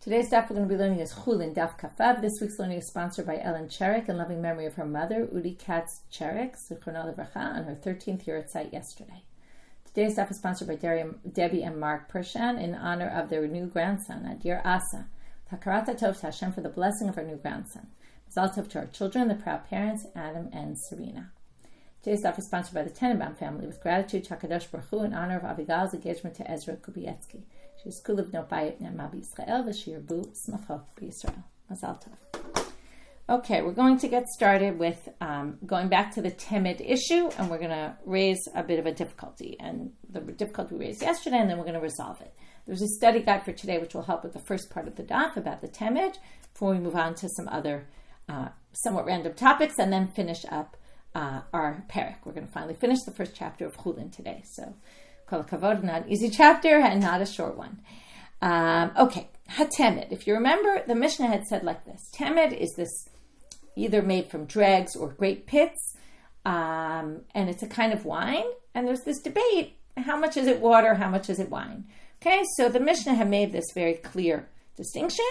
Today's daf we're going to be learning is Chullin, daf kafav. This week's learning is sponsored by Ellen Cherek in loving memory of her mother, Udi Katz Cherek, Zichrono Livracha, on her 13th year at site yesterday. Today's daf is sponsored by Debbie and Mark Pershan in honor of their new grandson, Adir Asa. Takarata Tov to Hashem for the blessing of our new grandson. Mazal Tov to our children, the proud parents, Adam and Serena. Today's daf is sponsored by the Tenenbaum family with gratitude to HaKadosh Baruch Hu in honor of Avigal's engagement to Ezra Kubietsky. She's Kulav no Bayit Nema B'Yisrael v'Shirbu Smachot B'Yisrael. Mazal Tov. Okay, we're going to get started with going back to the temed issue, and we're going to raise a bit of a difficulty. And the difficulty we raised yesterday, and then we're going to resolve it. There's a study guide for today which will help with the first part of the daf about the temed before we move on to some other somewhat random topics and then finish up our parak. We're going to finally finish the first chapter of Chullin today. So, Kol Kavod, not an easy chapter and not a short one. Okay, temed. If you remember, the Mishnah had said like this: temed is this either made from dregs or grape pits, and it's a kind of wine. And there's this debate: how much is it water? How much is it wine? Okay, so the Mishnah had made this very clear distinction.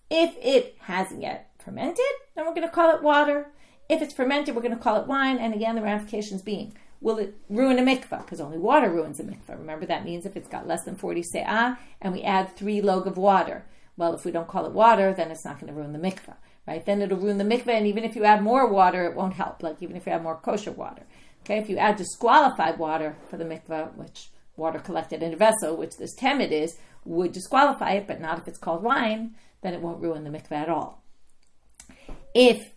If it hasn't yet fermented, then we're going to call it water. If it's fermented, we're going to call it wine. And again, the ramifications being, will it ruin a mikvah? Because only water ruins a mikvah. Remember, that means if it's got less than 40 se'ah and we add 3 log of water. Well, if we don't call it water, then it's not going to ruin the mikvah, right? Then it'll ruin the mikvah, and even if you add more water, it won't help. Like even if you add more kosher water. Okay, if you add disqualified water for the mikvah, which water collected in a vessel, which this temed is, would disqualify it, but not if it's called wine, then it won't ruin the mikvah at all. If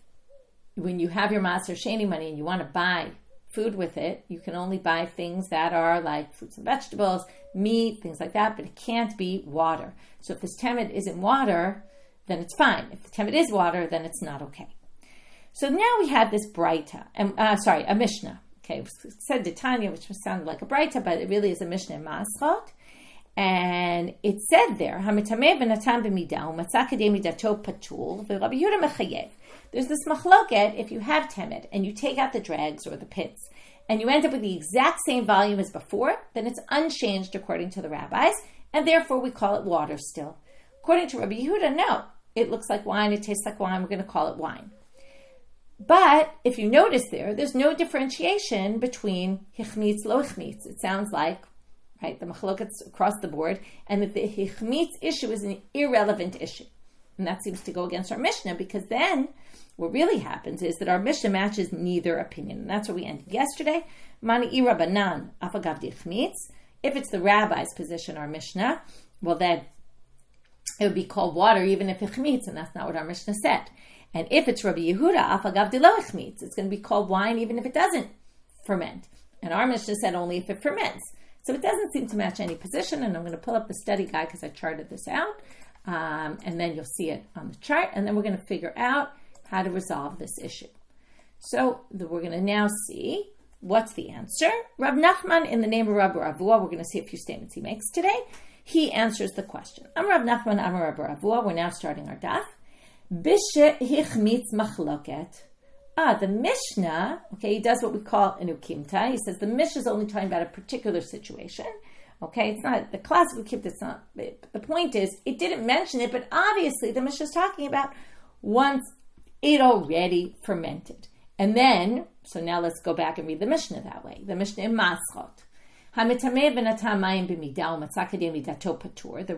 when you have your Maaser Sheni money and you want to buy food with it, you can only buy things that are like fruits and vegetables, meat, things like that, but it can't be water. So if this temed isn't water, then it's fine. If the temed is water, then it's not okay. So now we have this braita, a Mishnah. Okay, it said Tanya, which sounded like a braita, but it really is a Mishnah in Maschot. And it said there, Hamitameh v'natan b'midah u'matzah kedei midato patul v'Rabbi Yehuda mechayev. There's this machloket, if you have temed and you take out the dregs or the pits and you end up with the exact same volume as before, then it's unchanged according to the rabbis, and therefore we call it water still. According to Rabbi Yehuda, no, it looks like wine, it tastes like wine, we're going to call it wine. But if you notice there's no differentiation between hichmitz, lo hichmitz. It sounds like, right, the machlokets across the board, and that the hichmitz issue is an irrelevant issue. And that seems to go against our Mishnah, because then what really happens is that our Mishnah matches neither opinion. And that's where we ended yesterday. Mani irabanan afagav hichmitz. If it's the rabbi's position, our Mishnah, well then it would be called water even if hichmitz, and that's not what our Mishnah said. And if it's Rabbi Yehuda, afagav de lo hichmitz, it's going to be called wine even if it doesn't ferment. And our Mishnah said only if it ferments. So it doesn't seem to match any position, and I'm going to pull up the study guide because I charted this out, and then you'll see it on the chart, and then we're going to figure out how to resolve this issue. So we're going to now see what's the answer. Rav Nachman, in the name of Rabbi Ravua, we're going to see a few statements he makes today. He answers the question. I'm Rav Nachman, I'm Rabbi Ravua. We're now starting our daf. Bishe hichmitz machloket. The Mishnah, okay, he does what we call an ukimta. He says the Mishnah is only talking about a particular situation. Okay, it's not the classic ukimta, it's not. The point is, it didn't mention it, but obviously the Mishnah is talking about once it already fermented. And then, so now let's go back and read the Mishnah that way. The Mishnah in Maschot. The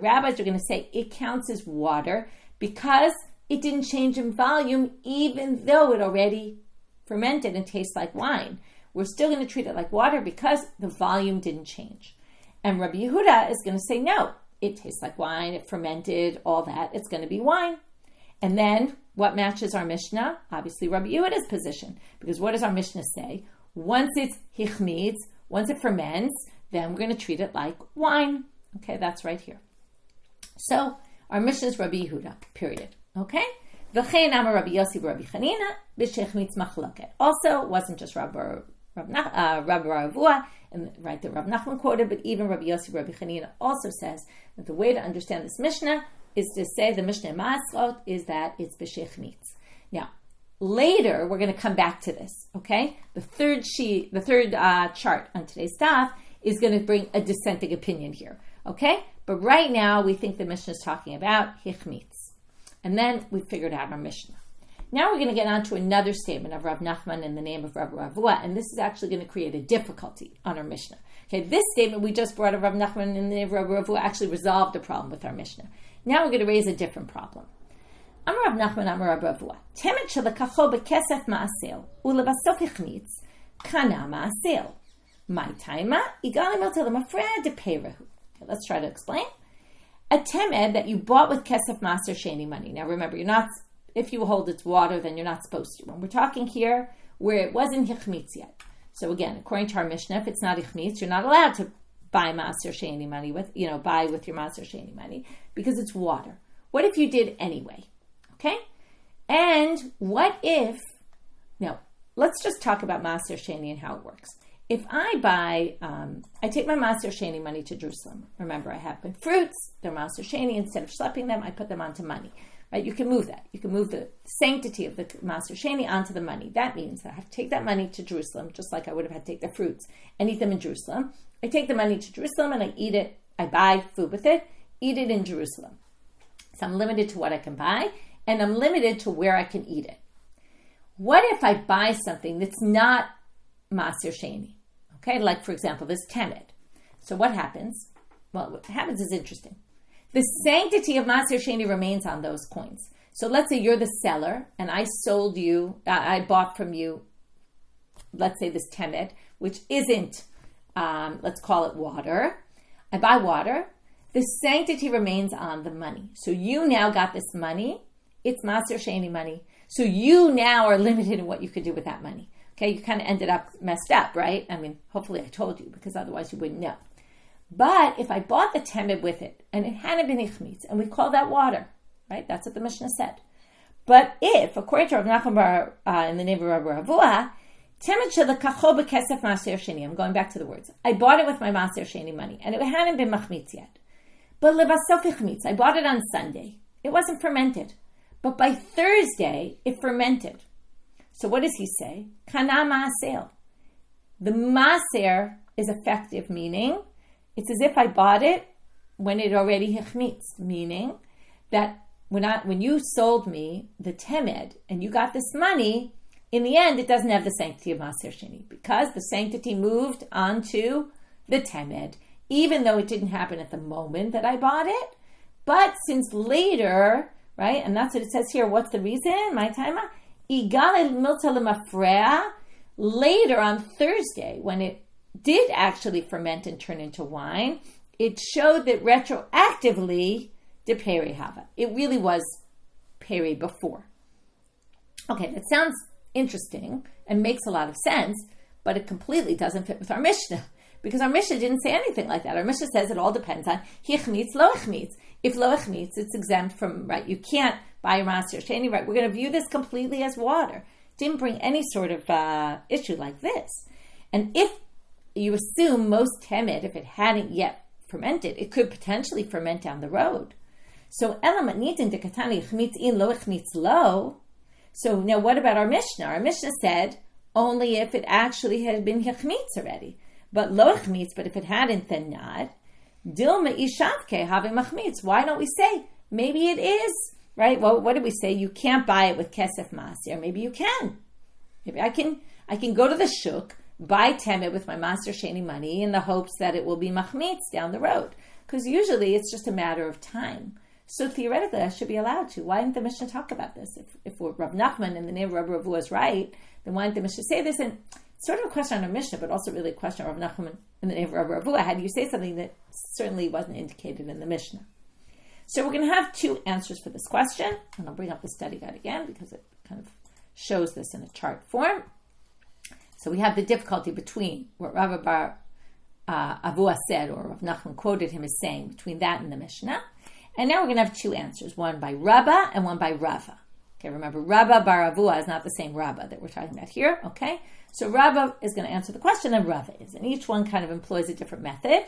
rabbis are going to say it counts as water because it didn't change in volume, even though it already fermented and tastes like wine. We're still going to treat it like water because the volume didn't change. And Rabbi Yehuda is going to say, no, it tastes like wine, it fermented, all that, it's going to be wine. And then, what matches our Mishnah? Obviously, Rabbi Yehuda's position. Because what does our Mishnah say? Once it's hichmitz, once it ferments, then we're going to treat it like wine. Okay, that's right here. So, our Mishnah is Rabbi Yehuda, period. Okay? V'chein amar Rabbi Yossi v'Rabbi Chanina b'shechmitz machloket. Also, it wasn't just Rabbi Ravua, and right that Rav Nachman quoted, but even Rabbi Yossi v'Rabbi Chanina also says that the way to understand this Mishnah is to say the Mishnah in Maschot is that it's b'shechmitz. Now, later we're going to come back to this. Okay? The third chart on today's daf is going to bring a dissenting opinion here. Okay? But right now, we think the Mishnah is talking about hichmitz. And then we figured out our Mishnah. Now we're going to get on to another statement of Rav Nachman in the name of Rabbi Yehuda, and this is actually going to create a difficulty on our Mishnah. Okay, this statement we just brought of Rav Nachman in the name of Rabbi Yehuda actually resolved a problem with our Mishnah. Now we're going to raise a different problem. Amar Rav Nachman, Amar Rabbi Yehuda, temed shelakacho bekesef ma'asel ulevasof hichmitz kana ma'asel. My taima igalim el telemafreya de peirehu. Let's try to explain. A temed that you bought with kesef maser sheni money. Now remember, if you hold its water, then you're not supposed to. When we're talking here where it wasn't hichmitz yet. So again, according to our Mishnah, if it's not hichmitz, you're not allowed to buy maser sheni money buy with your maser sheni money because it's water. What if you did anyway? Okay? And what if, now let's just talk about maser sheni and how it works. If I take my maser sheni money to Jerusalem. Remember, I have my fruits, they're maser sheni. Instead of schlepping them, I put them onto money. Right? You can move that. You can move the sanctity of the maser sheni onto the money. That means that I have to take that money to Jerusalem, just like I would have had to take the fruits and eat them in Jerusalem. I take the money to Jerusalem and I eat it. I buy food with it, eat it in Jerusalem. So I'm limited to what I can buy, and I'm limited to where I can eat it. What if I buy something that's not maser sheni? Okay, like for example, this temed. So what happens? Well, what happens is interesting. The sanctity of maser sheni remains on those coins. So let's say you're the seller and I bought from you, let's say this temed, which isn't, let's call it water. I buy water. The sanctity remains on the money. So you now got this money. It's maser sheni money. So you now are limited in what you could do with that money. Okay, you kind of ended up messed up, right? I mean, hopefully I told you because otherwise you wouldn't know. But if I bought the temed with it, and it hadn't been hichmitz, and we call that water, right? That's what the Mishnah said. But if, according to Rav Nachman in the name of Rabbi Yehuda, temed shelakacho bekesef maser sheni, I'm going back to the words. I bought it with my maser sheni money, and it hadn't been machmitz yet. But levasof hichmitz, I bought it on Sunday. It wasn't fermented. But by Thursday, it fermented. So what does he say? Kana ma'asel. The maser is effective, meaning it's as if I bought it when it already hichmitz, meaning that when you sold me the temed and you got this money, in the end, it doesn't have the sanctity of maser sheni because the sanctity moved onto the temed, even though it didn't happen at the moment that I bought it. But since later, right, and that's what it says here, what's the reason? My time, later on Thursday, when it did actually ferment and turn into wine, it showed that retroactively de peri hava. It really was peri before. Okay, that sounds interesting and makes a lot of sense, but it completely doesn't fit with our Mishnah because our Mishnah didn't say anything like that. Our Mishnah says it all depends on hichmitz, lo hichmitz. If lo hichmitz, it's exempt from, right, you can't buy maser sheni, right? We're going to view this completely as water. Didn't bring any sort of issue like this. And if you assume most temed, if it hadn't yet fermented, it could potentially ferment down the road. So elamat nitin de katani chmitz in lo chmitz lo. So now what about our Mishnah? Our Mishnah said only if it actually had been chmitz already. But lo chmitz, but if it hadn't, then not. Dilma ishavke have machmitz. Why don't we say maybe it is, right? Well, what did we say? You can't buy it with kesef maser. Maybe you can. Maybe I can go to the shuk, buy temed with my maser sheni money in the hopes that it will be machmitz down the road. Because usually it's just a matter of time. So theoretically, I should be allowed to. Why didn't the Mishnah talk about this? If Rav Nachman in the name of Rabbi Yehuda is right, then why didn't the Mishnah say this? And it's sort of a question on a Mishnah, but also really a question on Rav Nachman in the name of Rabbi Yehuda. How do you say something that certainly wasn't indicated in the Mishnah? So we're going to have two answers for this question. And I'll bring up the study guide again because it kind of shows this in a chart form. So we have the difficulty between what Rava bar Avua said, or Rav Nachman quoted him as saying, between that and the Mishnah. And now we're going to have two answers, one by Rabba and one by Rava. Okay, remember, Rabba bar Avua is not the same Rabba that we're talking about here, okay? So Rabba is going to answer the question, and Rava is. And each one kind of employs a different method.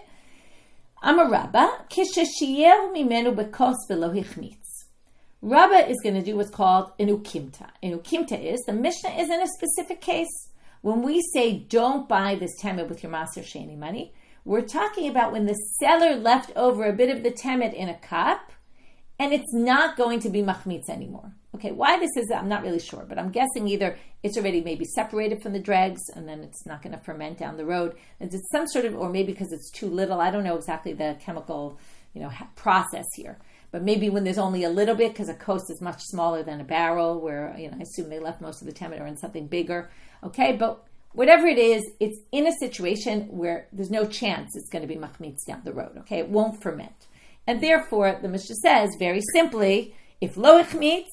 Amar Rabba, kisheshiyeh mimenu bekos v'lo hichmitz. Rabba is going to do what's called an ukimta. An ukimta is, the Mishnah is in a specific case. When we say don't buy this temed with your maser sheni money, We're talking about when the seller left over a bit of the temed in a cup, and it's not going to be machmitz anymore. Okay, why this is, I'm not really sure, but I'm guessing either it's already maybe separated from the dregs, and then it's not going to ferment down the road. It's some sort of, or maybe because it's too little. I don't know exactly the chemical, process here. But maybe when there's only a little bit, because a kos is much smaller than a barrel, where, I assume they left most of the temed or in something bigger. Okay, but whatever it is, it's in a situation where there's no chance it's going to be machmitz down the road. Okay, it won't ferment. And therefore, the Mishnah says, very simply, if lo ichmitz,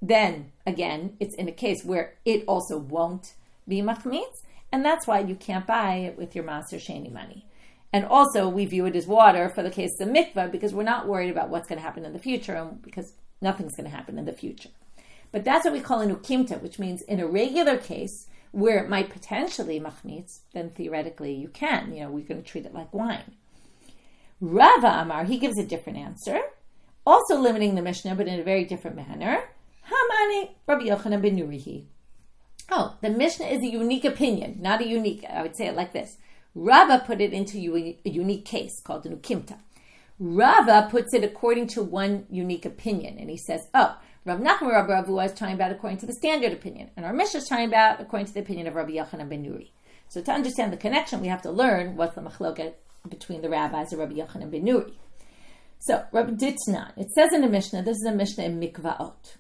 then again, it's in a case where it also won't be machmitz, and that's why you can't buy it with your maser sheni money. And also, we view it as water for the case of mikvah, because we're not worried about what's going to happen in the future, and because nothing's going to happen in the future. But that's what we call an ukimta, which means in a regular case where it might potentially machmitz, then theoretically you can. We're going to treat it like wine. Rava Amar, he gives a different answer, also limiting the Mishnah, but in a very different manner. Hamani Rabbi Yochanan ben Nuri. Oh, the Mishnah is a unique opinion, not a unique, I would say it like this. Rabba put it into a unique case called an ukimta. Rava puts it according to one unique opinion, and he says, Rav Nachman Rabbi Avahu is talking about according to the standard opinion, and our Mishnah is talking about according to the opinion of Rabbi Yochanan ben Nuri. So to understand the connection, we have to learn what's the machloket between the rabbis of Rabbi Yochanan ben Nuri. So, Rabbi Ditnan, it says in the Mishnah, this is a Mishnah in mikvaot.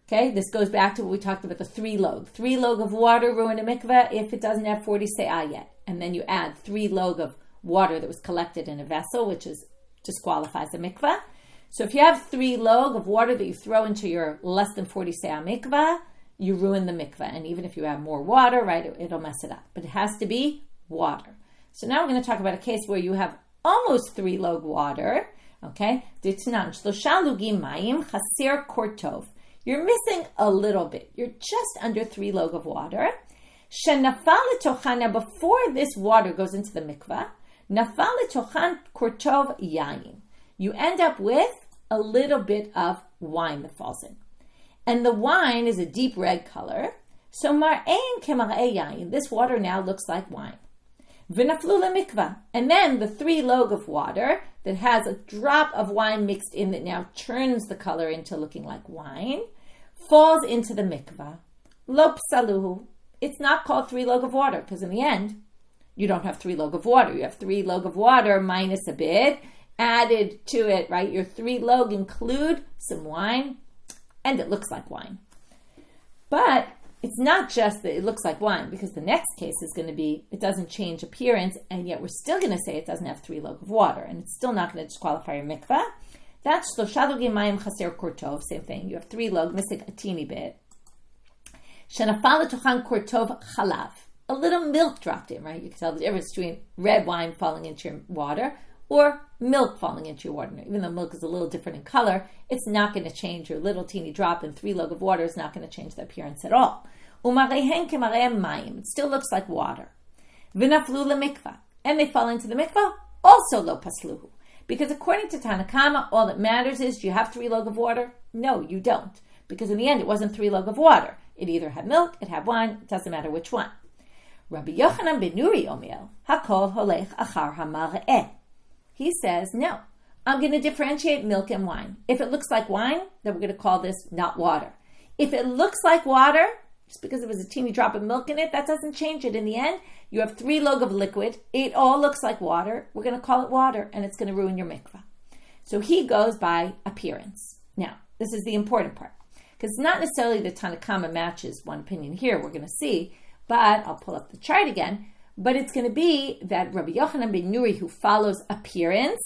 Okay, this goes back to what we talked about, the 3 log. 3 log of water ruin a mikveh if it doesn't have 40 se'ah yet. And then you add 3 log of water that was collected in a vessel, which disqualifies a mikveh. So if you have 3 log of water that you throw into your less than 40 se'ah mikveh, you ruin the mikveh. And even if you add more water, right, it'll mess it up. But it has to be water. So now we're going to talk about a case where you have almost 3 log water. Okay, Ditnan, shlosha lugim mayim chaser kortov. You're missing a little bit. You're just under 3 log of water. Shenafal l'tochana, before this water goes into the mikvah, nafal l'tochan kortov yayin. You end up with a little bit of wine that falls in. And the wine is a deep red color. So mar'ein kemar'e yayin. This water now looks like wine. V'naflu l'mikvah. And then the 3 log of water that has a drop of wine mixed in that now turns the color into looking like wine, falls into the mikvah. Lo psaluhu. It's not called 3 log of water, because in the end, you don't have 3 log of water. You have 3 log of water minus a bit, added to it, right? Your 3 log include some wine, and it looks like wine. But it's not just that it looks like wine, because the next case is going to be, it doesn't change appearance, and yet we're still going to say it doesn't have 3 log of water, and it's still not going to disqualify your mikvah. That's shlosha logim mayim chaser kortov, same thing. You have 3 log, missing a teeny bit. Shenafal l'tochan kortov chalav. A little milk dropped in, right? You can tell the difference between red wine falling into your water or milk falling into your water. Even though milk is a little different in color, it's not going to change. Your little teeny drop in 3 log of water is not going to change the appearance at all. Umarehen kemareh mayim. It still looks like water. V'naflu l'mikvah. And they fall into the mikvah, also lo pasluhu. Because according to Tanakama, all that matters is, do you have 3 log of water? No, you don't. Because in the end, it wasn't 3 log of water. It either had milk, it had wine, it doesn't matter which one. Rabbi Yochanan ben Nuri omer, hakol holech achar hamareh. He says, no, I'm going to differentiate milk and wine. If it looks like wine, then we're going to call this not water. If it looks like water, just because there was a teeny drop of milk in it, that doesn't change it. In the end, you have 3 log of liquid. It all looks like water. We're going to call it water, and it's going to ruin your mikvah. So he goes by appearance. Now, this is the important part, because it's not necessarily that Tanakama matches one opinion here, we're going to see, but I'll pull up the chart again, but it's going to be that Rabbi Yochanan ben Nuri, who follows appearance,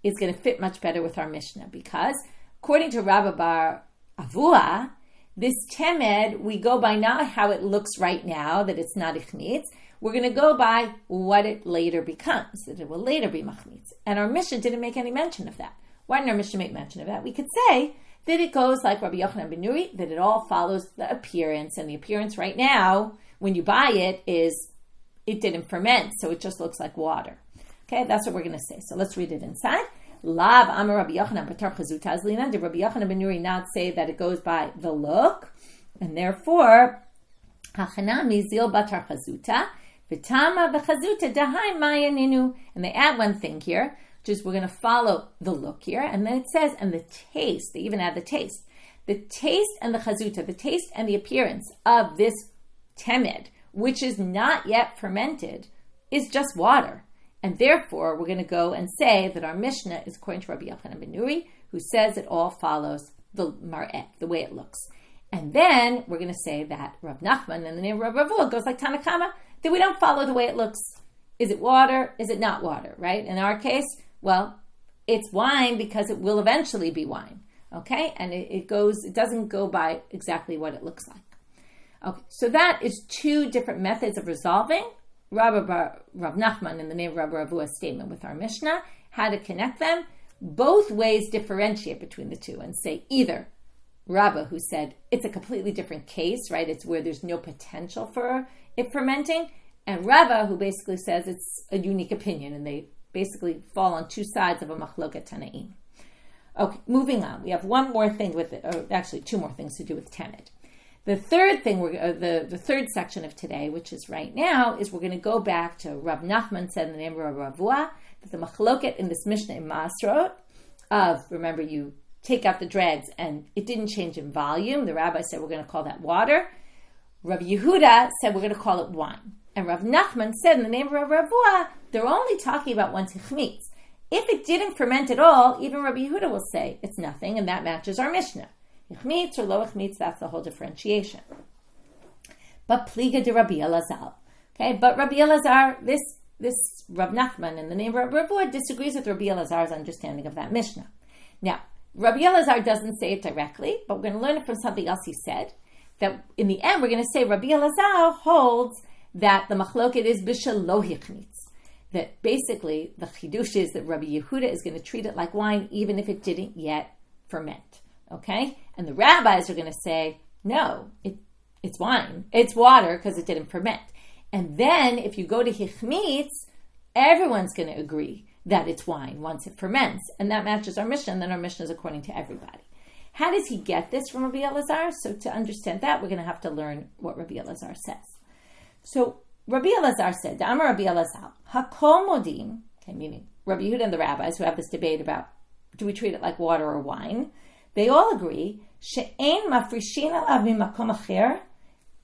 is going to fit much better with our Mishnah, because according to Rabba bar Avua, this temed, we go by not how it looks right now, that it's not ichmitz. We're going to go by what it later becomes, that it will later be machmitz. And our Mishnah didn't make any mention of that. Why didn't our Mishnah make mention of that? We could say that it goes like Rabbi Yochanan ben Nuri, that it all follows the appearance. And the appearance right now, when you buy it, is it didn't ferment, so it just looks like water. Okay, that's what we're going to say. So let's read it inside. Lav Amar Rabbi Yochanan Patar chazuta azlina. Did Rabbi Yochanan ben Nuri not say that it goes by the look? And therefore, Hachanami Zil Batar chazuta. V'tama v'chazuta dahai maya ninu. And they add one thing here, which is we're going to follow the look here. And then it says, and the taste, they even add the taste. The taste and the chazuta, the taste and the appearance of this temed, which is not yet fermented, is just water. And therefore, we're going to go and say that our Mishnah is according to Rabbi Yochanan ben Nuri, who says it all follows the mar'eh, the way it looks. And then we're going to say that Rav Nachman in the name of Rav Yehuda goes like Tanna, that we don't follow the way it looks. Is it water? Is it not water, right? In our case, well, it's wine because it will eventually be wine, okay? And it doesn't go by exactly what it looks like. Okay, so that is two different methods of resolving Rav Nachman in the name of Rabba Ravua's statement with our Mishnah, how to connect them. Both ways differentiate between the two and say either Rabba, who said it's a completely different case, right? It's where there's no potential for it fermenting, and Rava, who basically says it's a unique opinion, and they basically fall on two sides of a machloket tanaim. Okay, moving on. We have one more thing with it, or actually two more things to do with temed. The third thing, the third section of today, which is right now, is we're going to go back to Rav Nachman said in the name of Rabbi Yehuda that the machloket in this Mishnah in Masrot of, remember, you take out the dregs and it didn't change in volume. The rabbi said we're going to call that water. Rabbi Yehuda said we're going to call it wine. And Rav Nachman said in the name of Rabbi Yehuda, they're only talking about once it chmitz. If it didn't ferment at all, even Rabbi Yehuda will say it's nothing, and that matches our Mishnah. Chmitz or lo chmitz, that's the whole differentiation. But pliga de Rabbi Elazar. Okay, but Rabbi Elazar, this Rav Nachman in the name of Rabbi Yehuda disagrees with Rabbi Elazar's understanding of that Mishnah. Now, Rabbi Elazar doesn't say it directly, but we're going to learn it from something else he said, that in the end we're going to say Rabbi Elazar holds that the machloket is b'shelo hichmitz. That basically the chidush is that Rabbi Yehuda is going to treat it like wine even if it didn't yet ferment. Okay? And the rabbis are going to say, no, it's wine. It's water because it didn't ferment. And then if you go to hichmitz, everyone's going to agree that it's wine once it ferments. And that matches our Mishnah, and then our Mishnah is according to everybody. How does he get this from Rabbi Elazar? So to understand that, we're going to have to learn what Rabbi Elazar says. So Rabbi Elazar said, Amar Rabbi Elazar, Hakol modim, okay, meaning Rabbi Yehuda and the rabbis who have this debate about do we treat it like water or wine, they all agree, she'ein mafrishin alav mimakom acher,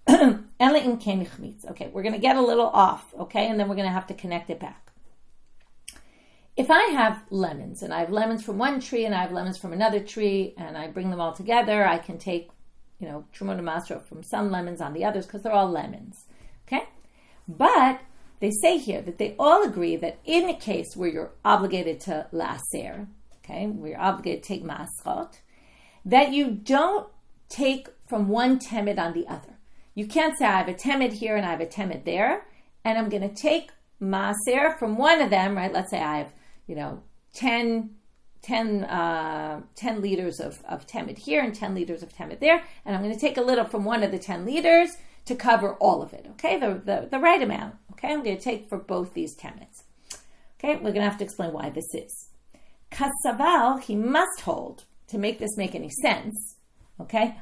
ela im ken ichmitz. Okay, we're going to get a little off, okay, and then we're going to have to connect it back. If I have lemons, and I have lemons from one tree, and I have lemons from another tree, and I bring them all together, I can take, Trumot Masro from some lemons on the others, because they're all lemons, okay? But they say here that they all agree that in a case where you're obligated to laser, okay, where you're obligated to take maschot, that you don't take from one temed on the other. You can't say I have a temed here and I have a temed there, and I'm going to take maser from one of them, right? Let's say I have 10 liters of temed here and 10 liters of temed there, and I'm going to take a little from one of the 10 liters to cover all of it, okay? The right amount, okay? I'm going to take for both these temeds. Okay, we're going to have to explain why this is. Kasaval, he must hold, to make this make any sense, okay?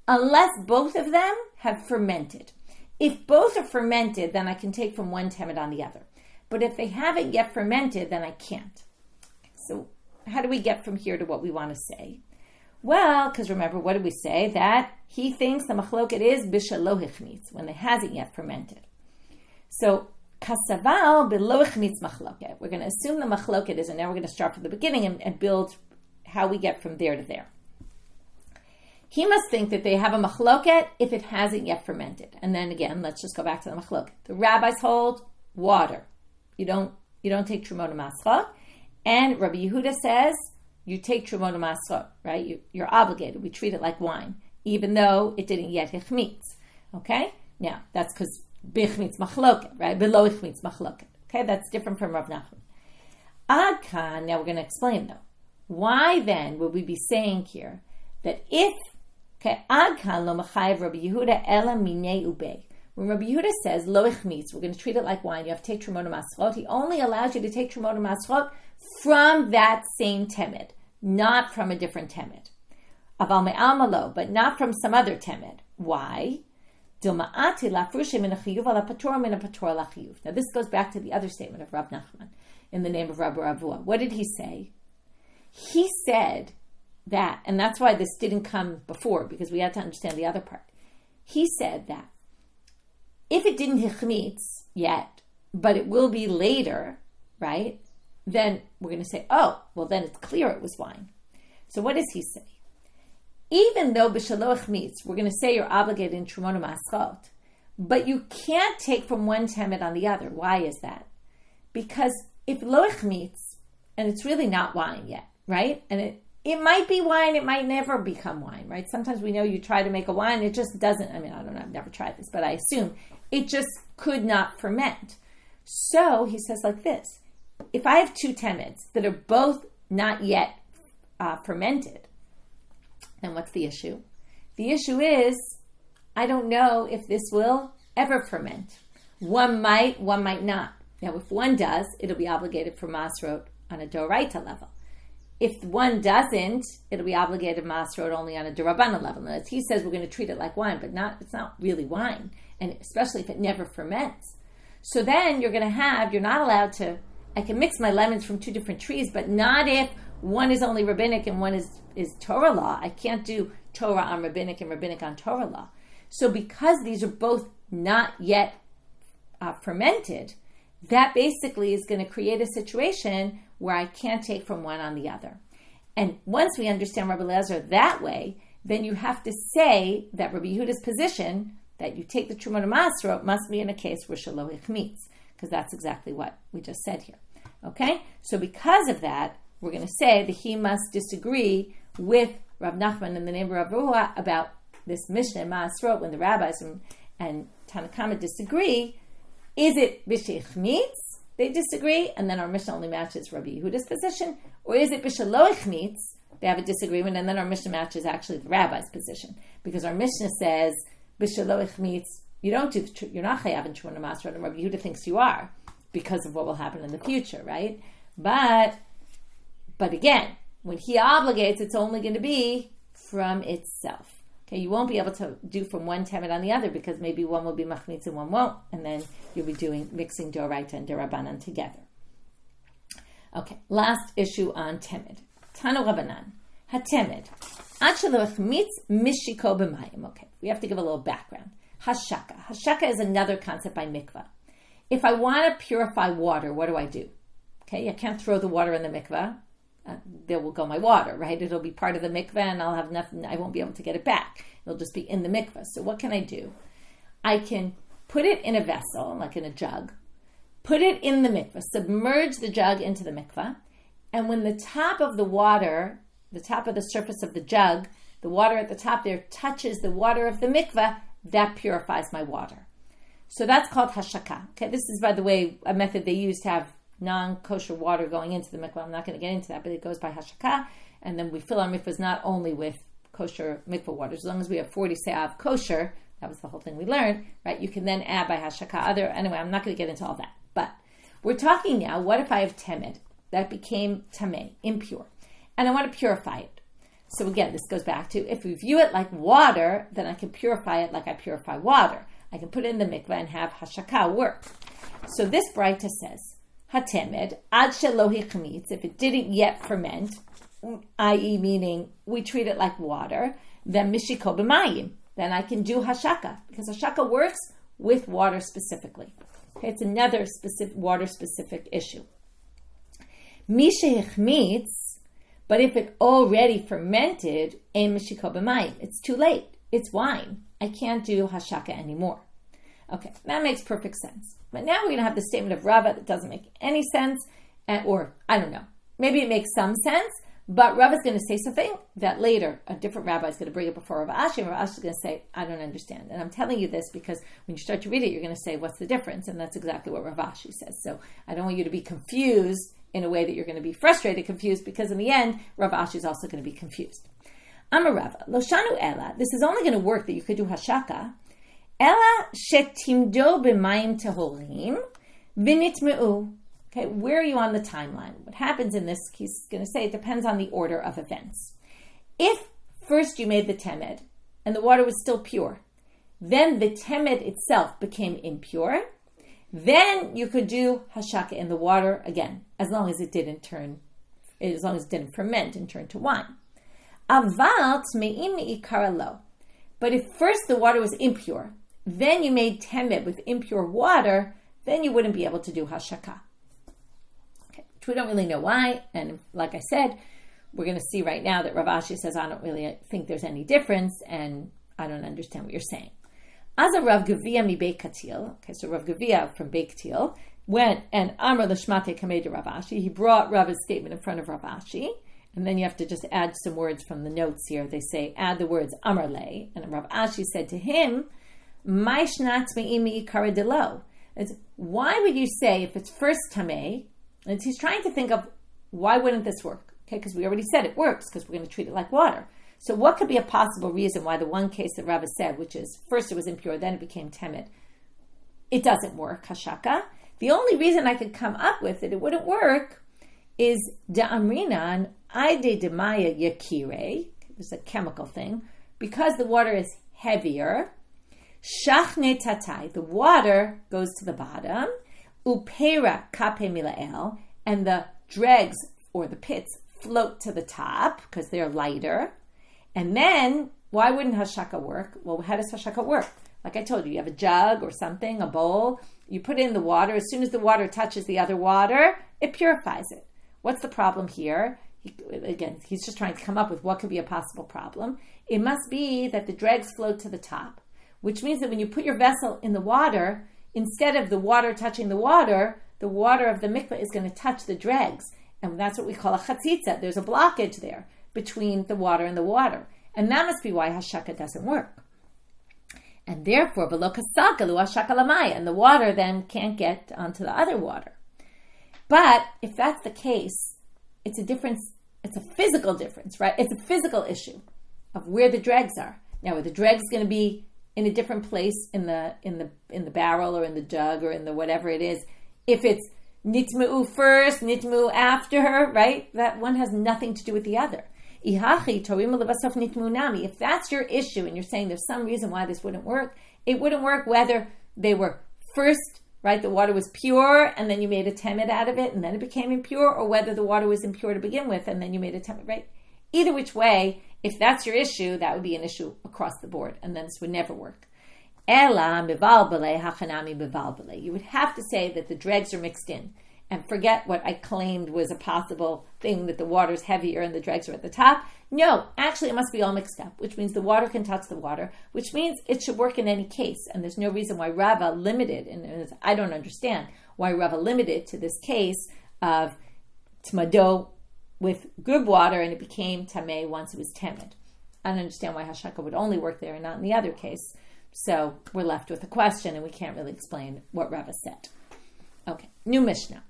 Unless both of them have fermented. If both are fermented, then I can take from one temed on the other. But if they haven't yet fermented, then I can't. So how do we get from here to what we want to say? Well, because remember, what did we say? That he thinks the machloket is b'shelo hichmitz, when it hasn't yet fermented. So, kasaval b'lo hichmitz machloket. We're going to assume the machloket is, and now we're going to start from the beginning and build how we get from there to there. He must think that they have a machloket if it hasn't yet fermented. And then again, let's just go back to the machloket. The rabbis hold water. You don't take trumot maschot. And Rabbi Yehuda says you take trumot maschot, right? You're obligated. We treat it like wine, even though it didn't yet hichmitz. Okay? Now, that's because bichmitz machloket, right? Below hichmitz machloket. Okay? That's different from Rav Nachman. Ad kan, now we're going to explain though. Why then would we be saying here that if Ad kan lo machayev Rabbi Yehuda ela minei ubei. When Rabbi Yehuda says lo ichmitz, we're going to treat it like wine. You have to take trumot maschot. He only allows you to take trumot maschot from that same temed, not from a different temed. Aval me'alma lo, but not from some other temed. Why? Now this goes back to the other statement of Rav Nachman in the name of Rabbi Avahu. What did he say? He said that, and that's why this didn't come before, because we had to understand the other part. He said that if it didn't hichmitz yet, but it will be later, right? Then we're going to say, oh, well then it's clear it was wine. So what does he say? Even though b'shaloch meats, we're going to say you're obligated in Trumot Maschot, but you can't take from one temed on the other. Why is that? Because if loich meats, and it's really not wine yet, right? And it might be wine, it might never become wine, right? Sometimes we know you try to make a wine, it just doesn't, I don't know, I've never tried this, but I assume it just could not ferment. So he says like this, if I have two temeds that are both not yet fermented, then what's the issue? The issue is, I don't know if this will ever ferment. One might not. Now, if one does, it'll be obligated for masrot on a doraita level. If one doesn't, it'll be obligated masrot only on a derabana level. Now, as he says, we're going to treat it like wine, but it's not really wine, and especially if it never ferments. So then you're not allowed to, I can mix my lemons from two different trees, but not if one is only rabbinic and one is Torah law. I can't do Torah on rabbinic and rabbinic on Torah law. So because these are both not yet fermented, that basically is going to create a situation where I can't take from one on the other. And once we understand Rabbi Eliezer that way, then you have to say that Rabbi Yehuda's position, that you take the Trumot Masrot, must be in a case where Shelo Hichmitz, because that's exactly what we just said here. Okay? So because of that, we're going to say that he must disagree with Rav Nachman in the name of Rav Yehuda about this Mishnah Masrot when the rabbis and Tanna disagree. Is it b'shech mitz? They disagree, and then our Mishnah only matches Rabbi Yehuda's position, or is it b'shaloich mitz? They have a disagreement, and then our Mishnah matches actually the rabbi's position, because our Mishnah says b'shaloich mitz. You're not chayav in Trumot Masrot, and Rabbi Yehuda thinks you are because of what will happen in the future, right? But again, when he obligates, it's only going to be from itself. Okay, you won't be able to do from one temed on the other because maybe one will be machmitz and one won't, and then you'll be mixing doraita and derabanan together. Okay, last issue on temed. Tanu Rabbanan, hatemed, ad shelo achmitz mishiko b'mayim. Okay, we have to give a little background. Hashaka. Hashaka is another concept by mikvah. If I want to purify water, what do? Okay, I can't throw the water in the mikvah. There will go my water, right? It'll be part of the mikveh and I'll have nothing, I won't be able to get it back. It'll just be in the mikveh. So what can I do? I can put it in a vessel, like in a jug, put it in the mikveh, submerge the jug into the mikveh, and when the top of the water, the top of the surface of the jug, the water at the top there touches the water of the mikveh, that purifies my water. So that's called hashaka. Okay, this is, by the way, a method they use to have non-kosher water going into the mikvah. I'm not going to get into that, but it goes by hashaka, and then we fill our mikvahs not only with kosher mikvah water. As long as we have 40 se'av kosher, that was the whole thing we learned, right? You can then add by hashaka anyway, I'm not going to get into all that. But we're talking now, what if I have temed that became tameh, impure, and I want to purify it? So again, this goes back to, if we view it like water, then I can purify it like I purify water. I can put it in the mikvah and have hashaka work. So this braita says, hatemed, ad shelo hichmitz, if it didn't yet ferment, i.e. meaning we treat it like water, then mishiko b'mayim, then I can do hashaka, because hashaka works with water specifically. Okay, it's another water-specific issue. Misha hichmitz, but if it already fermented, ein mishiko b'mayim, it's too late. It's wine. I can't do hashaka anymore. Okay, that makes perfect sense. But now we're going to have the statement of Rava that doesn't make any sense, or I don't know, maybe it makes some sense, but Rava is going to say something that later a different rabbi is going to bring it before Rav Ashi, and Rav Ashi is going to say, I don't understand. And I'm telling you this because when you start to read it, you're going to say, what's the difference? And that's exactly what Rav Ashi says. So I don't want you to be confused in a way that you're going to be frustrated, confused, because in the end, Rav Ashi is also going to be confused. Amar Rava, lo shanu ela, this is only going to work that you could do hashaka, ela shetimdo b'mayim tehorim v'nitmeu. Okay, where are you on the timeline? What happens in this, he's going to say, it depends on the order of events. If first you made the temed and the water was still pure, then the temed itself became impure, then you could do hashaka in the water again, as long as it didn't ferment and turn to wine. Aval tmeim me'ikara lo. But if first the water was impure, then you made temed with impure water, then you wouldn't be able to do hashaka. Okay, which we don't really know why, and like I said, we're going to see right now that Rav Ashi says, I don't really think there's any difference, and I don't understand what you're saying. As a Rav Gavia mi Beit Katil, okay, so Rav Gavia from Beit Katil went and Amar l'shmate kamei de Rav Ashi. He brought Rava's statement in front of Rav Ashi, and then you have to just add some words from the notes here. They say, add the words Amar le, and Rav Ashi said to him, Mai shnat me'imi ikara delo. Why would you say if it's first tamei? And he's trying to think of why wouldn't this work? Okay, because we already said it works because we're going to treat it like water. So what could be a possible reason why the one case that Rava said, which is first it was impure, then it became temed, it doesn't work, hashaka? The only reason I could come up with it wouldn't work is da'amrinan aide demaya yakire, it's a chemical thing, because the water is heavier, shachne tatai, the water goes to the bottom, upera kape milael, and the dregs or the pits float to the top because they're lighter. And then, why wouldn't hashaka work? Well, how does hashaka work? Like I told you, you have a jug or something, a bowl, you put it in the water. As soon as the water touches the other water, it purifies it. What's the problem here? He's just trying to come up with what could be a possible problem. It must be that the dregs float to the top, which means that when you put your vessel in the water, instead of the water touching the water of the mikveh is going to touch the dregs. And that's what we call a chazuta. There's a blockage there between the water and the water. And that must be why hashaka doesn't work. And therefore, and the water then can't get onto the other water. But if that's the case, it's a difference, it's a physical difference, right? It's a physical issue of where the dregs are. Now, are the dregs going to be in a different place in the barrel or in the jug or in the whatever it is? If it's nitmeu first, nitmeu after, right? That one has nothing to do with the other. If that's your issue and you're saying there's some reason why this wouldn't work, it wouldn't work whether they were first, right, the water was pure and then you made a temed out of it and then it became impure, or whether the water was impure to begin with and then you made a temed, right? Either which way, if that's your issue, that would be an issue across the board and then this would never work. You would have to say that the dregs are mixed in and forget what I claimed was a possible thing, that the water's heavier and the dregs are at the top. No, actually it must be all mixed up, which means the water can touch the water, which means it should work in any case. And there's no reason why Rava limited, and I don't understand why Rava limited to this case of tmado with good water and it became tameh once it was temed. I don't understand why hashaka would only work there and not in the other case. So we're left with a question and we can't really explain what Rava said. Okay, new Mishnah.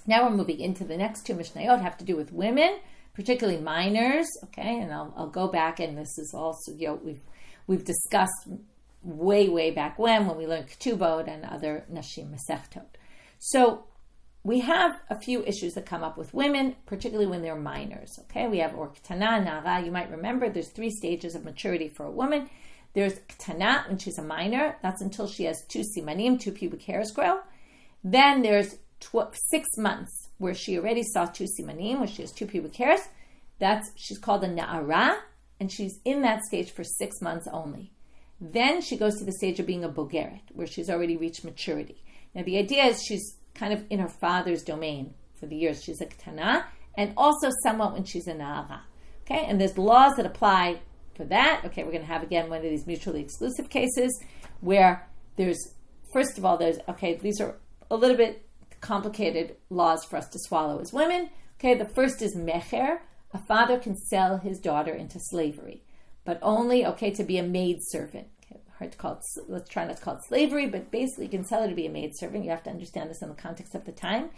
Now we're moving into the next two Mishnayot, have to do with women, particularly minors. Okay, and I'll go back, and this is also we've discussed way back when we learned Ketubot and other Nashim Masechtot. So we have a few issues that come up with women, particularly when they're minors. Okay, we have Tanna, Nara. You might remember there's 3 stages of maturity for a woman. There's Tanna when she's a minor. That's until she has 2 simanim, 2 pubic hairs grow. Then there's 6 months where she already saw 2 simanim, where she has 2 pubic hairs. She's called a na'ara, and she's in that stage for 6 months only. Then she goes to the stage of being a bogeret, where she's already reached maturity. Now the idea is she's kind of in her father's domain for the years. She's a ketana, and also somewhat when she's a na'ara. Okay, and there's laws that apply for that. Okay, we're going to have again one of these mutually exclusive cases where these are a little bit complicated laws for us to swallow as women. Okay, the first is mecher. A father can sell his daughter into slavery, but only, to be a maid servant. Okay, hard to call it, let's try not to call it slavery, but basically you can sell her to be a maid servant. You have to understand this in the context of the time.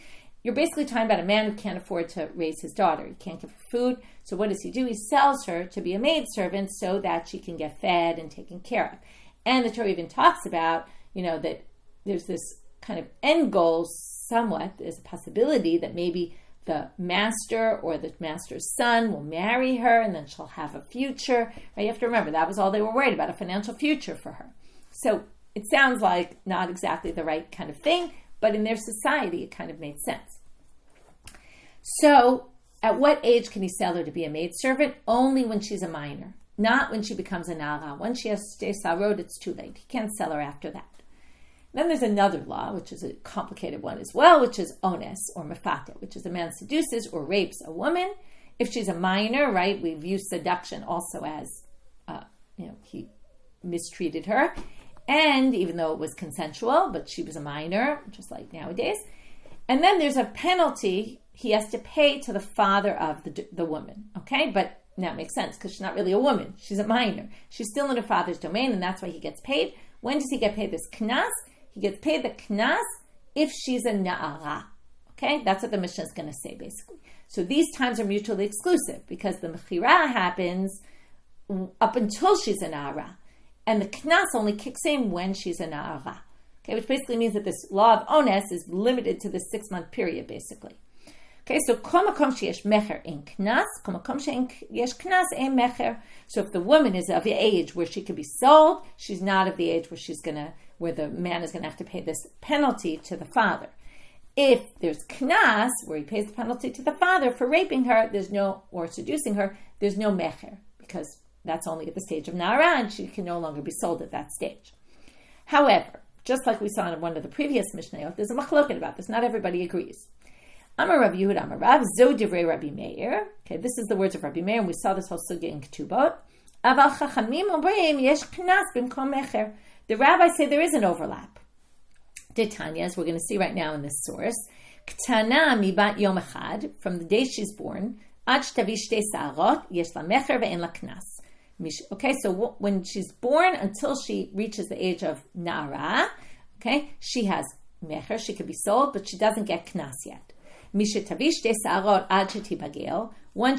You're basically talking about a man who can't afford to raise his daughter. He can't give her food. So what does he do? He sells her to be a maid servant so that she can get fed and taken care of. And the Torah even talks about, that there's this kind of end goal somewhat. There's a possibility that maybe the master or the master's son will marry her and then she'll have a future. Right? You have to remember, that was all they were worried about, a financial future for her. So it sounds like not exactly the right kind of thing, but in their society, it kind of made sense. So at what age can he sell her to be a maidservant? Only when she's a minor, not when she becomes a nara. When she has shtei sarot, it's too late. He can't sell her after that. Then there's another law, which is a complicated one as well, which is ones or mefate, which is a man seduces or rapes a woman. If she's a minor, right, we've used seduction also as, he mistreated her. And even though it was consensual, but she was a minor, just like nowadays. And then there's a penalty he has to pay to the father of the woman, okay? But that makes sense because she's not really a woman. She's a minor. She's still in her father's domain, and that's why he gets paid. When does he get paid this knas? He gets paid the knas if she's a na'ara. Okay? That's what the Mishnah is going to say, basically. So these times are mutually exclusive because the mechira happens up until she's a na'ara. And the knas only kicks in when she's a na'ara. Okay? Which basically means that this law of ones is limited to the 6-month period, basically. Okay, so kol makom sheyesh mecher in knas, kol makom sheyesh knas ein mecher. So if the woman is of the age where she can be sold, she's not of the age where the man is going to have to pay this penalty to the father. If there's knas, where he pays the penalty to the father for raping her, or seducing her, there's no mecher, because that's only at the stage of na'ara, and she can no longer be sold at that stage. However, just like we saw in one of the previous Mishnayot, there's a machloket about this. Not everybody agrees. Amar Rabbi Yehuda Amar Rav, Zo Divrei Rabbi Meir. Okay, this is the words of Rabbi Meir, and we saw this whole sugya in Ketubot. Aval Chachamim Omrim Yesh Knas Bimkom Mecher. The rabbis say there is an overlap. De Tanya, as we're going to see right now in this source, Ktana mibat Yom Echad, from the day she's born, Ad Shtavi Shtei Sa'arot Yesh La Mecher Ve'en La Knas. Okay, so when she's born until she reaches the age of Na'ara, okay, she has Mecher, she could be sold, but she doesn't get Knas yet. Once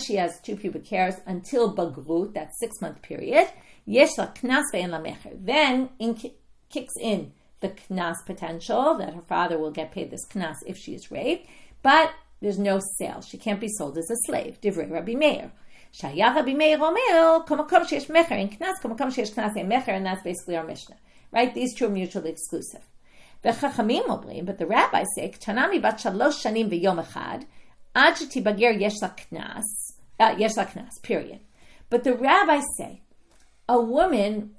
she has 2 pubic hairs until Bagrut, that 6-month period, then kicks in the Knas potential, that her father will get paid this Knas if she is raped, but there's no sale. She can't be sold as a slave. Divrei Rabbi Meir. Rabbi Meir Omer, and that's basically our Mishnah. Right? These two are mutually exclusive. But the rabbis say, "Tanami bat 3 shanim v'yom echad, ad shetibager yesh la knas." Period. But the rabbis say, a woman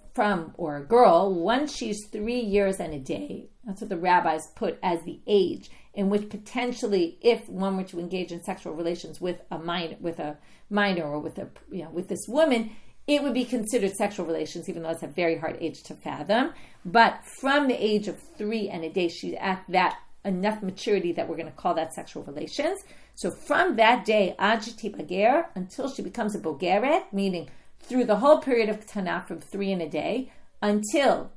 or a girl, once she's 3 years and a day, that's what the rabbis put as the age in which potentially, if one were to engage in sexual relations with a minor or with this woman, it would be considered sexual relations, even though it's a very hard age to fathom. But from the age of 3 and a day, she's at that enough maturity that we're going to call that sexual relations. So from that day, ad shetibager, until she becomes a bogeret, meaning through the whole period of Ktana from 3 and a day until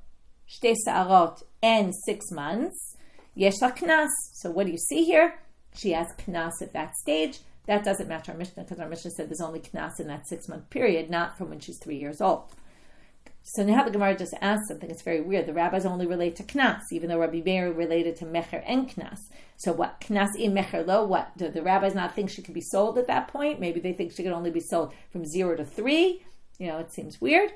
Shtei Sa'arot and 6 months, yesh la knas. So what do you see here? She has knas at that stage. That doesn't match our Mishnah because our Mishnah said there's only knas in that 6-month period, not from when she's 3 years old. So now the Gemara just asked something. It's very weird. The rabbis only relate to knas, even though Rabbi Meir related to mecher and knas. So what? Knas in mecher lo? What? Do the rabbis not think she could be sold at that point? Maybe they think she could only be sold from 0 to 3. It seems weird.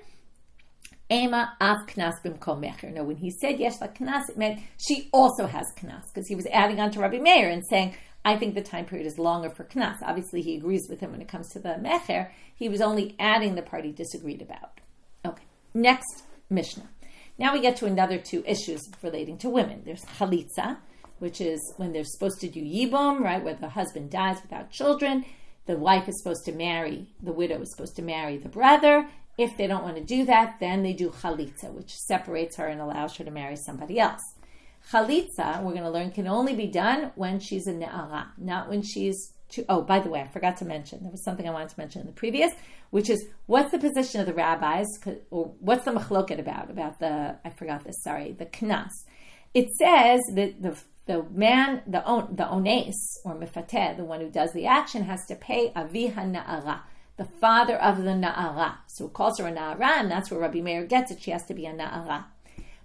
Ema af knas bimkom mecher. No, when he said yesh la knas, it meant she also has knas, because he was adding on to Rabbi Meir and saying, I think the time period is longer for knas. Obviously, he agrees with him when it comes to the mecher. He was only adding the part he disagreed about. Okay, next Mishnah. Now we get to another 2 issues relating to women. There's chalitza, which is when they're supposed to do yibum, right, where the husband dies without children. The wife is supposed to marry, the widow is supposed to marry the brother. If they don't want to do that, then they do chalitza, which separates her and allows her to marry somebody else. Chalitza, we're going to learn, can only be done when she's a ne'ara, not when she's by the way, I forgot to mention, there was something I wanted to mention in the previous, which is, what's the position of the rabbis, or what's the machloket about the knas. It says that the man, the ones, or mefateh, the one who does the action, has to pay aviha na'ara, the father of the na'ara. So it calls her a na'ara, and that's where Rabbi Meir gets it. She has to be a na'ara.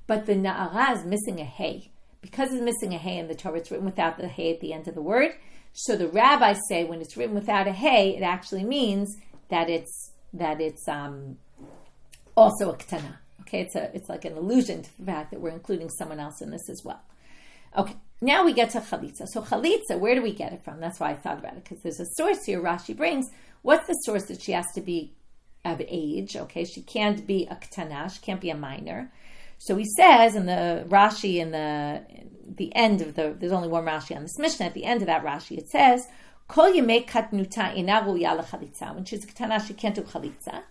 But the na'ara is missing a hey. Because it's missing a hey in the Torah, it's written without the hey at the end of the word. So the rabbis say when it's written without a hey, it actually means that it's also a ketana. Okay, it's like an allusion to the fact that we're including someone else in this as well. Okay, now we get to chalitza. So chalitza, where do we get it from? That's why I thought about it, because there's a source here Rashi brings. What's the source that she has to be of age? Okay, she can't be a ketana, she can't be a minor. So he says in the Rashi, in the end of there's only one Rashi on this Mishnah, at the end of that Rashi it says, Kol yemei katnuta ina ruya lechalitza. When she's a ketana, she can't do chalitza.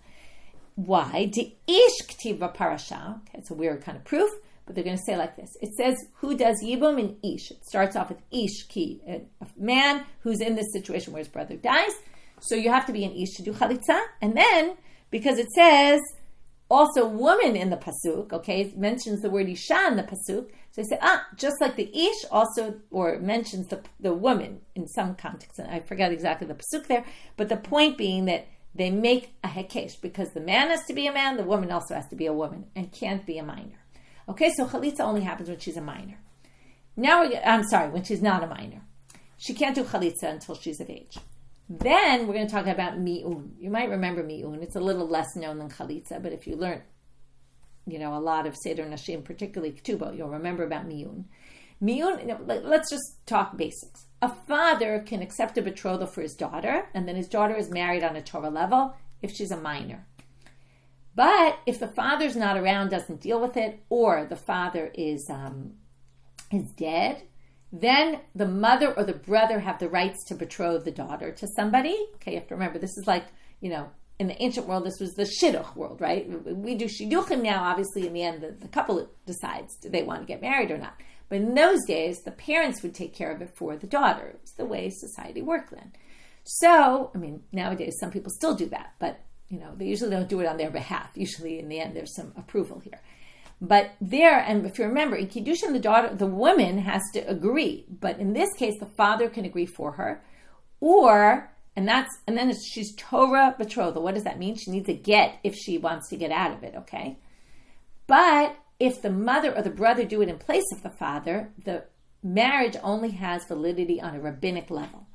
Why? De ish k'tiv parasha. Okay, it's a weird kind of proof, but they're going to say it like this. It says, who does yibum in ish? It starts off with ish, ki, a man who's in this situation where his brother dies. So you have to be an ish to do chalitza. And then, because it says, also woman in the pasuk, okay, it mentions the word isha in the pasuk. So they say, just like the ish also, or mentions the woman in some context. And I forget exactly the pasuk there, but the point being that they make a hekesh, because the man has to be a man, the woman also has to be a woman, and can't be a minor. Okay, so chalitza only happens when she's a minor. When she's not a minor. She can't do chalitza until she's of age. Then we're going to talk about mi'un. You might remember mi'un. It's a little less known than chalitza, but if you learn, a lot of Seder Nashim, particularly Ketubah, you'll remember about mi'un. Mi'un, let's just talk basics. A father can accept a betrothal for his daughter, and then his daughter is married on a Torah level if she's a minor. But if the father's not around, doesn't deal with it, or the father is dead, then the mother or the brother have the rights to betroth the daughter to somebody. Okay, you have to remember, this is like, in the ancient world, this was the shidduch world, right? We do shidduchim now, obviously, in the end, the couple decides, do they want to get married or not? But in those days, the parents would take care of it for the daughter. It's the way society worked then. So, nowadays, some people still do that, but, they usually don't do it on their behalf. Usually, in the end, there's some approval here. But and if you remember, in Kiddushin, the woman has to agree. But in this case, the father can agree for her. She's Torah betrothal. What does that mean? She needs a get if she wants to get out of it, okay? But if the mother or the brother do it in place of the father, the marriage only has validity on a rabbinic level.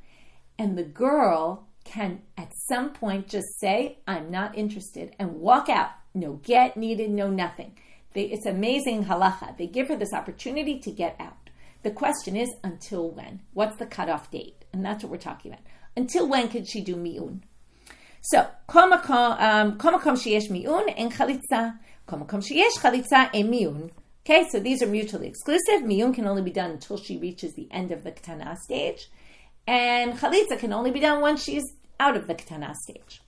And the girl can, at some point, just say, I'm not interested, and walk out. No get needed, no nothing. It's amazing halacha. They give her this opportunity to get out. The question is, until when? What's the cutoff date? And that's what we're talking about. Until when can she do mi'un? So, kol makom sheyesh mi'un en chalitza. Kol makom sheyesh chalitza en mi'un. Okay, so these are mutually exclusive. Mi'un can only be done until she reaches the end of the ketana stage. And chalitza can only be done once she's out of the ketana stage.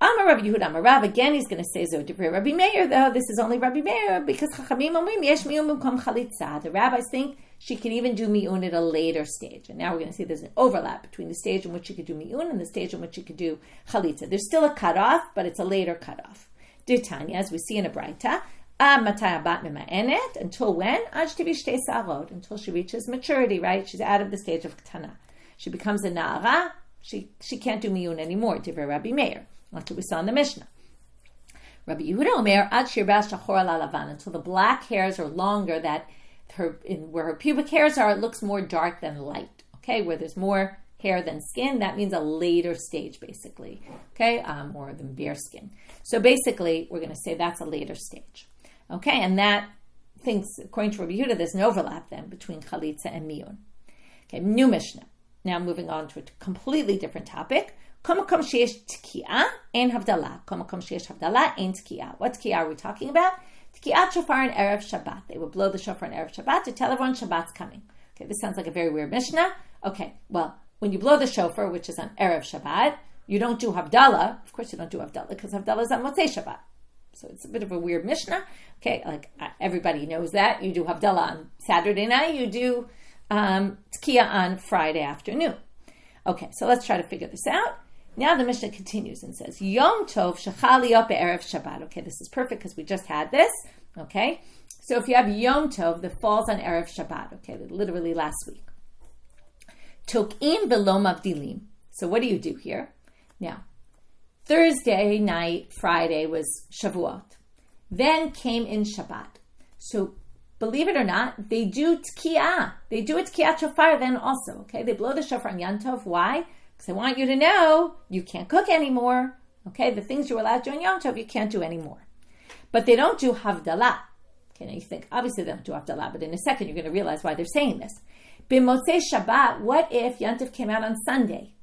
Amar Rabbi Yehuda, Amar Rav, again he's going to say Zodivrei Rabbi Meir, though this is only Rabbi Meir, because Chachamim omrim yesh mi'un b'mkom chalitza. The rabbis think she can even do mi'un at a later stage. And now we're going to see there's an overlap between the stage in which she could do mi'un and the stage in which she could do chalitza. There's still a cutoff, but it's a later cutoff. Dear Tanya, as we see in a Braita, matay bat mema'enet, until when? Ad shtivi shtei sarot, until she reaches maturity, right? She's out of the stage of ketana. She becomes a na'ara, she can't do mi'un anymore, Divrei Rabbi Meir. That's what we saw in the Mishnah. Rabbi Yehuda Omer, ad shirbash shachor ala lavan, until the black hairs are longer, that where her pubic hairs are, it looks more dark than light. Okay, where there's more hair than skin, that means a later stage, basically. Okay, more than bare skin. So basically, we're going to say that's a later stage. Okay, and that thinks, according to Rabbi Yehuda, there's an overlap then between chalitza and mi'un. Okay, new Mishnah. Now moving on to a completely different topic. Komakom sheyesh tki'ah ein havdalah. Komakom sheyesh havdalah ein tki'ah. What tki'ah are we talking about? Tki'at shofar and erev Shabbat. They would blow the shofar and erev Shabbat to tell everyone Shabbat's coming. Okay, this sounds like a very weird Mishnah. Okay, well, when you blow the shofar, which is on erev Shabbat, you don't do havdalah. Of course, you don't do havdalah because havdalah is on Motzei Shabbat. So it's a bit of a weird Mishnah. Okay, like everybody knows that. You do havdalah on Saturday night. You do tki'ah on Friday afternoon. Okay, so let's try to figure this out. Now the Mishnah continues and says, Yom Tov shechal להיות be'erev Shabbat. Okay, this is perfect because we just had this. Okay, so if you have Yom Tov that falls on erev Shabbat, okay, literally last week. Tok'in v'lo mavdilim. So what do you do here? Now, Thursday night, Friday was Shavuot. Then came in Shabbat. So believe it or not, they do tkiyah. They do a tkiyat shofar then also, okay? They blow the shofar on Yom Tov. Why? Because I want you to know you can't cook anymore, okay? The things you're allowed to do on Yom Tov, you can't do anymore. But they don't do havdalah. Okay, now you think, obviously they don't do havdalah, but in a second you're going to realize why they're saying this. B'motzei Shabbat, what if Yom Tov came out on Sunday?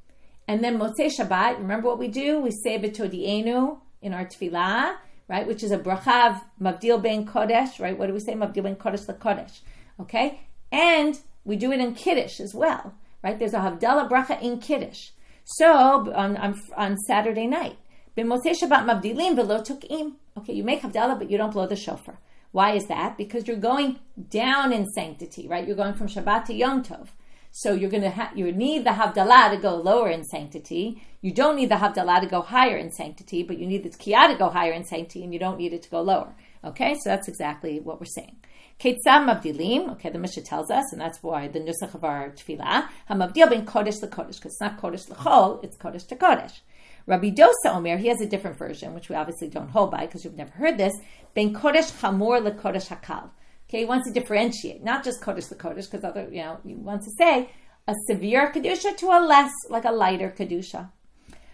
And then Motzei Shabbat, remember what we do? We say V'todienu in our tefillah, right? Which is a bracha mavdil ben kodesh, right? What do we say? Mavdil ben kodesh lekodesh, okay? And we do it in Kiddush as well, right? There's a havdalah bracha in Kiddush. So on Saturday night, b'motzei Shabbat mavdilim v'lo tukim. Okay, you make havdalah, but you don't blow the shofar. Why is that? Because you're going down in sanctity, right? You're going from Shabbat to Yom Tov. So you're going to you need the havdalah to go lower in sanctity. You don't need the havdalah to go higher in sanctity, but you need the tkiyah to go higher in sanctity, and you don't need it to go lower. Okay, so that's exactly what we're saying. Ketzam mavdilim. Okay, the Mishnah tells us, and that's why the nusach of our tefillah hamavdil ben kodesh lekodesh, because it's not kodesh lechol, it's kodesh to kodesh. Rabbi Dosa Omer, he has a different version, which we obviously don't hold by because you've never heard this. Ben kodesh chamor lekodesh hakal. Okay, he wants to differentiate, not just kodesh lekodesh, because he wants to say a severe kedusha to a less, like a lighter kedusha.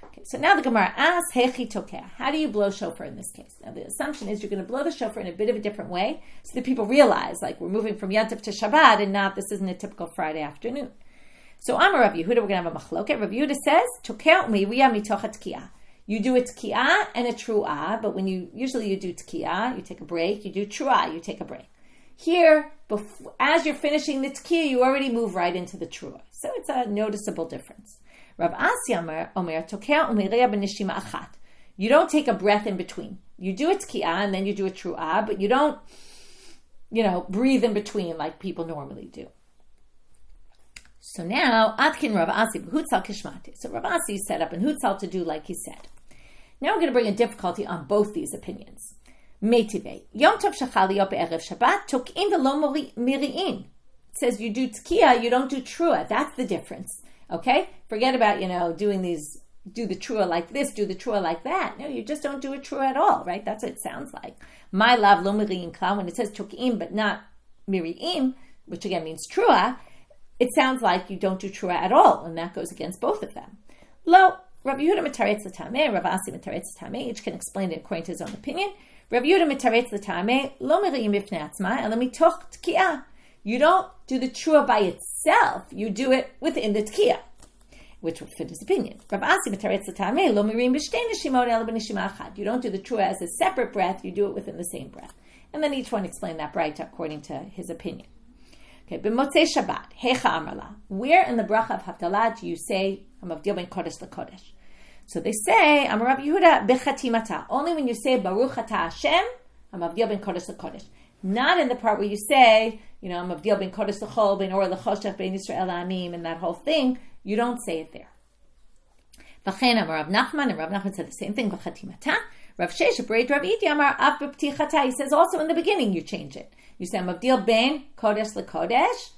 Okay, so now the Gemara asks, hechi tokeh. How do you blow shofar in this case? Now the assumption is you're going to blow the shofar in a bit of a different way, so that people realize, like we're moving from Yom Tov to Shabbat, and not this isn't a typical Friday afternoon. So Amar Rav Yehuda, we're going to have a machloket. Rav Yehuda says, Tokeh u'meiriya mitocha tkiyah. You do a tkiyah and a truah, but usually you do tkiyah, you take a break. You do truah, you take a break. Here, as you're finishing the tkiyah, you already move right into the truah. So it's a noticeable difference. Rav Asi Omer, Tokeh u'meiriya b'nishima achat. You don't take a breath in between. You do a tkiyah and then you do a truah, but you don't, breathe in between like people normally do. So now, Atkin Rav Asi b'hutzal kishmati. So Rav Asi set up in hutzal to do like he said. Now we're going to bring a difficulty on both these opinions. Meitive. Yom Tov shachal yop erev Shabbat tokim v'lo miri'in. It says you do tkiyah, you don't do truah. That's the difference. Okay? Forget about, doing these, do the truah like this, do the truah like that. No, you just don't do a truah at all, right? That's what it sounds like. My love lo miri'in klal. When it says tokim but not miri'im, which again means truah, it sounds like you don't do truah at all, and that goes against both of them. Lo, Rabbi Yehuda mitaretz l'tameh, Rav Asi mitaretz l'tameh. Each can explain it according to his own opinion. Rabbi Yehuda mitaretz l'tameh, lo miri'im b'fnei atzma, ela mitoch tkiyah. You don't do the truah by itself, you do it within the tkiyah, which would fit his opinion. Rav Asi mitaretz l'tameh, lo miri'im b'shtei neshimot ela b'neshima achad. You don't do the truah as a separate breath, you do it within the same breath. And then each one explained that right according to his opinion. Okay, b'motzei Shabbat, hecha amarla. Where in the bracha of Havdalah do you say hamavdil ben kodesh lekodesh? So they say, Amar Rav Yehuda, bechatimata. Only when you say Baruch Ata Hashem, hamavdil ben kodesh lekodesh. Not in the part where you say, hamavdil ben kodesh lechol, ben or lechoshech, ben Yisrael amim, and that whole thing. You don't say it there. V'chein Amar Rav Nachman, and Rav Nachman said the same thing. Bechatimata. Rav Shesha Breit Rav Iti Amar Av b'ptichata. He says also in the beginning you change it. You say Mavdil ben Kodesh leKodesh,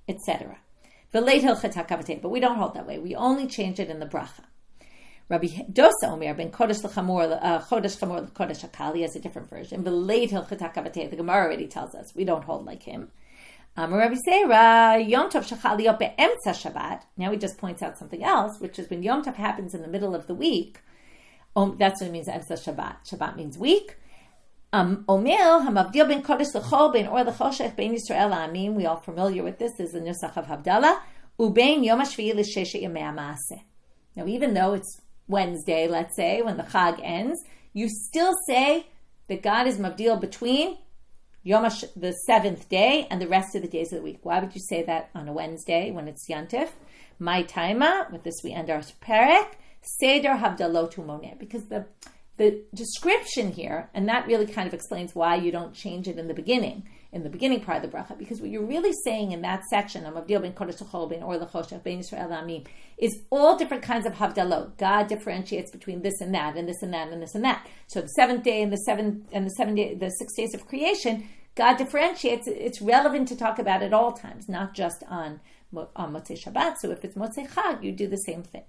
etc. V'leit hilchat hakavatei, but we don't hold that way. We only change it in the bracha. Rabbi Dosa Omer ben Kodesh lechamor Chodesh chamor leKodesh hakali has a different version. V'leit hilchat hakavatei. The Gemara already tells us we don't hold like him. Rabbi Seira Yom Tov shachal yop be'emtza Shabbat. Now he just points out something else, which is when Yom Tov happens in the middle of the week. That's what it means. Emtza Shabbat. Shabbat means week. Omil hamavdil ben kodesh lechol ben or lechoshech ben Yisrael amim. We all familiar with this. This is the nusach of Havdalah. Ubein yom hashvi'i l'sheshet yamei ha'maaseh. Now, even though it's Wednesday, let's say, when the Chag ends, you still say that God is mavdil between the seventh day and the rest of the days of the week. Why would you say that on a Wednesday when it's Yantif? My taima. With this, we end our perek. Seder havdalotu moneh, because the description here, and that really kind of explains why you don't change it in the beginning part of the bracha, because what you're really saying in that section, Amavdil ben Kodesh L'chol ben or L'choshech ben Yisrael Amim, is all different kinds of havdalot. God differentiates between this and that, and this and that, and this and that. So the seventh day and the 6 days of creation, God differentiates. It's relevant to talk about at all times, not just on Motzei Shabbat. So if it's Motzei Chag, you do the same thing.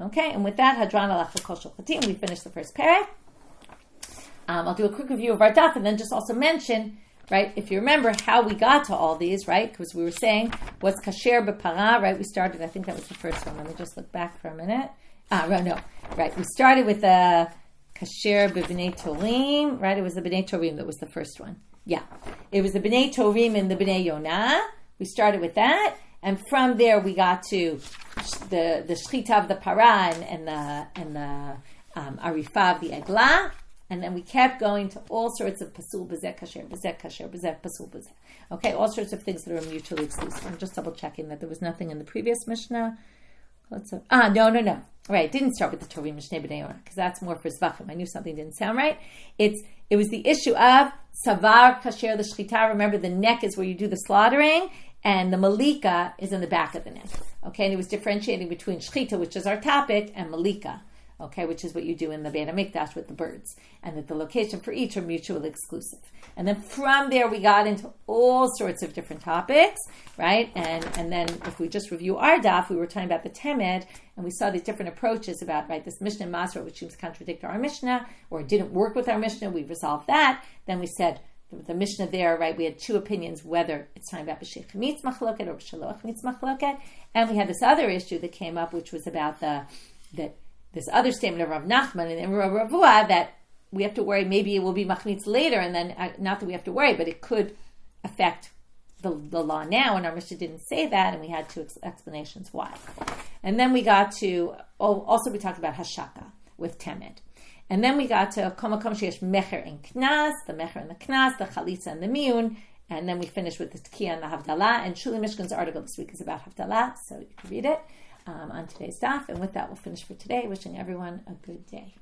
Okay, and with that, Hadran alach l'kol shulchatim, we finished the first parak. I'll do a quick review of our daf and then just also mention right? If you remember how we got to all these, right? Because we were saying what's kasher b'para, right? We started, I think that was the first one. Let me just look back for a minute. No, right. We started with the kasher b'bnei torim, right? It was the b'nei torim that was the first one. Yeah, it was the b'nei torim and the b'nei yonah. We started with that, and from there we got to the shchita of the para and the arifa of the eglah. And then we kept going to all sorts of pasul b'zeh kasher, pasul b'zeh. Okay, all sorts of things that are mutually exclusive. I'm just double checking that there was nothing in the previous Mishnah. No. Right, didn't start with the Torim Mishneh B'nei Yonah, because that's more for Zvachim. I knew something didn't sound right. It was the issue of savar kasher the shchita. Remember, the neck is where you do the slaughtering, and the malika is in the back of the neck. Okay, and it was differentiating between shchita, which is our topic, and malika. Okay, which is what you do in the Beit HaMikdash with the birds, and that the location for each are mutually exclusive. And then from there we got into all sorts of different topics, right? And then if we just review our daf, we were talking about the temed, and we saw these different approaches about, right, this Mishnah Masra, which seems to contradict our Mishnah, or didn't work with our Mishnah. We resolved that. Then we said the Mishnah there, right, we had two opinions, whether it's talking about b'shei chametz machloket or b'shaloach chametz machloket. And we had this other issue that came up, which was about this other statement of Rav Nachman and Rav Yehuda that we have to worry, maybe it will be machmitz later, and then not that we have to worry, but it could affect the law now, and our Mishnah didn't say that, and we had two explanations why. And then we got to, also we talked about hashaka with temed. And then we got to kol makom sheyesh mecher and knas, the mecher and the knas, the chalitza and the miyun, and then we finished with the tekiah and the havdalah, and Chullin Mishkan's article this week is about havdalah, so you can read it on today's daf. And with that, we'll finish for today. Wishing everyone a good day.